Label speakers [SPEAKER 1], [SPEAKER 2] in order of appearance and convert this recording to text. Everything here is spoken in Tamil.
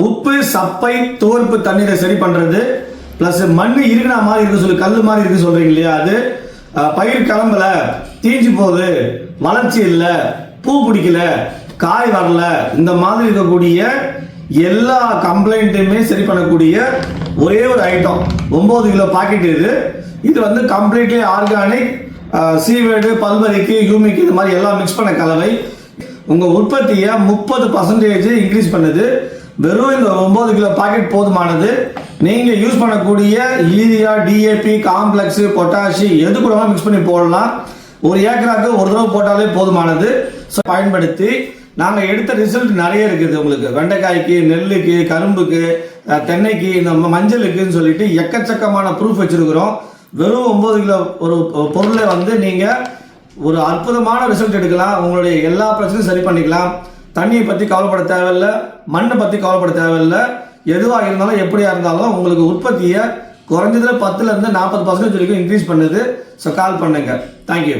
[SPEAKER 1] உப்பு சப்பை துவர்ப்பு தண்ணீரை சரி பண்ணுறது, ப்ளஸ் மண் இருக்கிற மாதிரி இருக்கு சொல்லி கல் மாதிரி இருக்கு சொல்கிறீங்க இல்லையா, அது பயிர் கிளம்பல, தீஞ்சு போகுது, வளர்ச்சி இல்லை, பூ பிடிக்கல, காய் வரல, இந்த மாதிரி இருக்கக்கூடிய எல்லா கம்ப்ளைண்ட்டுமே சரி பண்ணக்கூடிய ஒரே ஒரு ஐட்டம் 9 கிலோ பாக்கெட். இது வந்து கம்ப்ளீட்லி ஆர்கானிக், சீவேடு, பல்வரிக்கு, யூமிக், இது மாதிரி எல்லாம் மிக்ஸ் பண்ண கலவை. உங்கள் உற்பத்தியை 30% இன்க்ரீஸ் பண்ணுது. வெறும் இந்த 9 கிலோ பாக்கெட் போதுமானது. நீங்கள் யூஸ் பண்ணக்கூடிய யூரியா, டிஏபி, காம்ப்ளெக்ஸ், பொட்டாஷி எது கூட மிக்ஸ் பண்ணி போடலாம். ஒரு ஏக்கராக்கு ஒரு தடவை போட்டாலே போதுமானது. பயன்படுத்தி நாங்கள் எடுத்த ரிசல்ட் நிறைய இருக்குது. உங்களுக்கு வெண்டைக்காய்க்கு, நெல்லுக்கு, கரும்புக்கு, தென்னைக்கு, இந்த மஞ்சளுக்குன்னு சொல்லிட்டு எக்கச்சக்கமான ப்ரூஃப் வச்சிருக்கிறோம். வெறும் 9 கிலோ ஒரு பொருளை வந்து நீங்கள் ஒரு அற்புதமான ரிசல்ட் எடுக்கலாம். உங்களுடைய எல்லா பிரச்சனையும் சரி பண்ணிக்கலாம். தண்ணியை பற்றி கவலைப்பட தேவையில்லை, மண்ணை பற்றி கவலைப்பட தேவையில்லை. எதுவாக இருந்தாலும் எப்படியா இருந்தாலும் உங்களுக்கு உற்பத்தியை குறைஞ்சதில் 10% 40% வரைக்கும் இன்க்ரீஸ் பண்ணுது. ஸோ கால் பண்ணுங்க. தேங்க்யூ.